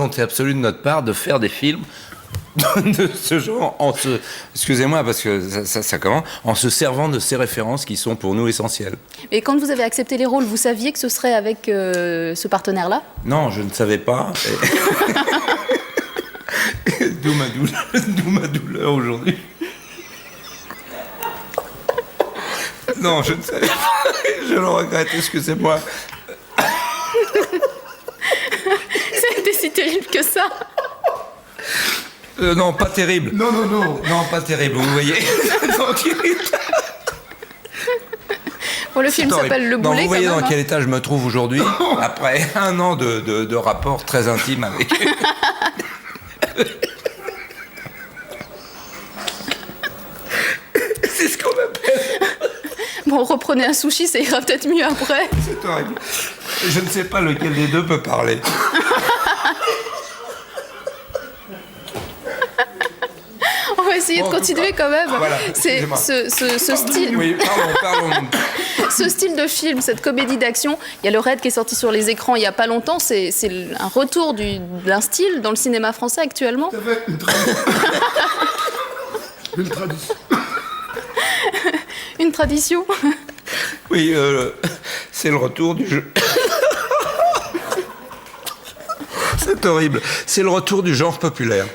volonté absolue de notre part de faire des films de ce genre, excusez-moi parce que ça commence, en se servant de ces références qui sont pour nous essentielles. Et quand vous avez accepté les rôles, vous saviez que ce serait avec ce partenaire-là? Non, je ne savais pas. D'où ma douleur aujourd'hui. Non, je ne savais pas. Je le regrette, excusez-moi. C'était si terrible que ça. Non, pas terrible. Non. Non, pas terrible, vous voyez. Bon, le film s'appelle Le Boulet. Vous voyez quand même, dans quel état je me trouve aujourd'hui, après un an de rapport très intime avec... C'est ce qu'on appelle... Bon, reprenez un sushi, ça ira peut-être mieux après. C'est horrible. Je ne sais pas lequel des deux peut parler. On va essayer de continuer quand même. Voilà, C'est ce style. Oui, pardon. Ce style de film, cette comédie d'action, il y a le Raid qui est sorti sur les écrans il n'y a pas longtemps, c'est un retour d'un style dans le cinéma français actuellement. Ça fait une tradition. Une tradition. Oui, c'est le retour du jeu. C'est horrible. C'est le retour du genre populaire.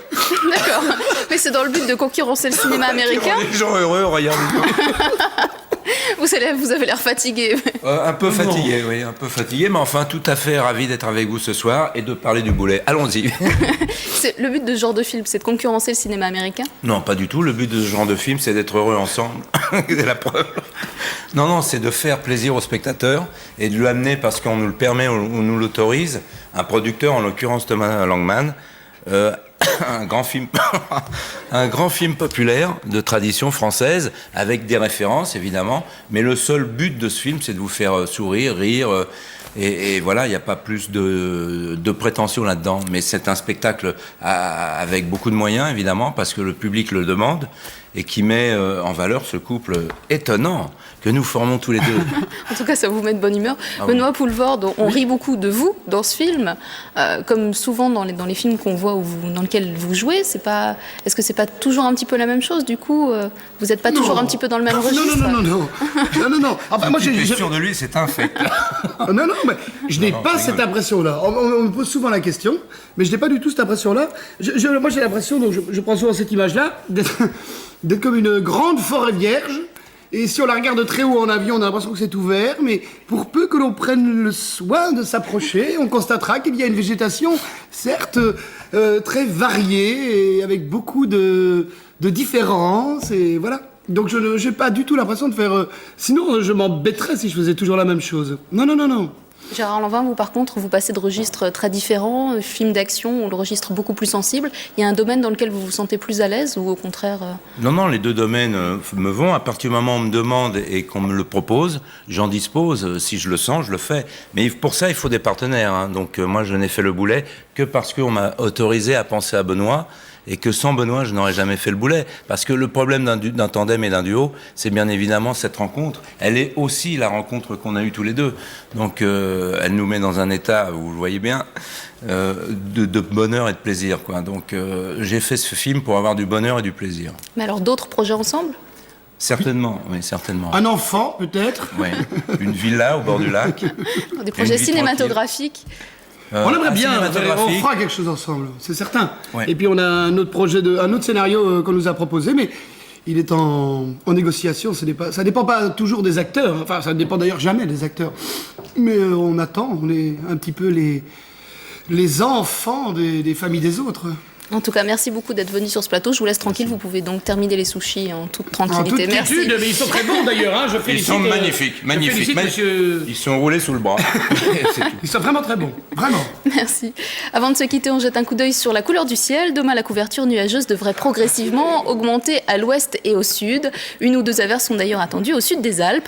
D'accord. Mais c'est dans le but de concurrencer le cinéma américain. Les gens heureux, regardez. Vous avez l'air fatigué. Un peu fatigué, oui, un peu fatigué, mais enfin tout à fait ravi d'être avec vous ce soir et de parler du Boulet. Allons-y. Le but de ce genre de film, c'est de concurrencer le cinéma américain? Non, pas du tout. Le but de ce genre de film, c'est d'être heureux ensemble. C'est la preuve. Non, c'est de faire plaisir au spectateur et de lui amener, parce qu'on nous le permet, on nous l'autorise, un producteur, en l'occurrence Thomas Langman, un grand film populaire de tradition française, avec des références évidemment, mais le seul but de ce film, c'est de vous faire sourire, rire, et voilà, il n'y a pas plus de prétention là-dedans. Mais c'est un spectacle avec beaucoup de moyens évidemment, parce que le public le demande, et qui met en valeur ce couple étonnant que nous formons tous les deux. En tout cas, ça vous met de bonne humeur. Ah Benoît Poulvorde, on rit beaucoup de vous dans ce film, comme souvent dans les films qu'on voit dans lesquels vous jouez. Est-ce que c'est pas toujours un petit peu la même chose du coup? Vous n'êtes pas toujours un petit peu dans le même registre? Non. Enfin, moi, Tu es sûr de lui, c'est un fait. Non, mais je n'ai pas cette impression-là. On me pose souvent la question, mais je n'ai pas du tout cette impression-là. Moi, j'ai l'impression, donc je prends souvent cette image-là, d'être comme une grande forêt vierge. Et si on la regarde de très haut en avion, on a l'impression que c'est ouvert, mais pour peu que l'on prenne le soin de s'approcher, on constatera qu'il y a une végétation, certes, très variée, et avec beaucoup de différences, et voilà. Donc je n'ai pas du tout l'impression de faire... sinon, je m'embêterais si je faisais toujours la même chose. Non. Gérard Lanvin, vous par contre, vous passez de registres très différents, film d'action ou le registre beaucoup plus sensible. Il y a un domaine dans lequel vous vous sentez plus à l'aise ou au contraire Non, les deux domaines me vont. À partir du moment où on me demande et qu'on me le propose, j'en dispose. Si je le sens, je le fais. Mais pour ça, il faut des partenaires. Hein. Donc moi, je n'ai fait le Boulet que parce qu'on m'a autorisé à penser à Benoît. Et que sans Benoît, je n'aurais jamais fait le Boulet. Parce que le problème d'un tandem et d'un duo, c'est bien évidemment cette rencontre. Elle est aussi la rencontre qu'on a eue tous les deux. Donc elle nous met dans un état, vous le voyez bien, de bonheur et de plaisir, quoi. Donc j'ai fait ce film pour avoir du bonheur et du plaisir. Mais alors d'autres projets ensemble? Certainement, oui, certainement. Un enfant, peut-être. Oui, une villa au bord du lac. Des projets Une vie cinématographiques? On aimerait bien, on cinématographique. fera quelque chose ensemble, c'est certain. Ouais. Et puis on a un autre projet, un autre scénario qu'on nous a proposé, mais il est en négociation. Ça dépend pas toujours des acteurs, enfin ça ne dépend d'ailleurs jamais des acteurs. Mais on attend, on est un petit peu les enfants des familles des autres. En tout cas, merci beaucoup d'être venu sur ce plateau. Je vous laisse tranquille. Vous pouvez donc terminer les sushis en toute tranquillité. En toute Merci. quiétude, mais ils sont très bons d'ailleurs. Hein, Ils sont magnifiques. Monsieur... Ils sont roulés sous le bras. C'est tout. Ils sont vraiment très bons, vraiment. Merci. Avant de se quitter, on jette un coup d'œil sur la couleur du ciel. Demain, la couverture nuageuse devrait progressivement augmenter à l'ouest et au sud. Une ou deux averses sont d'ailleurs attendues au sud des Alpes.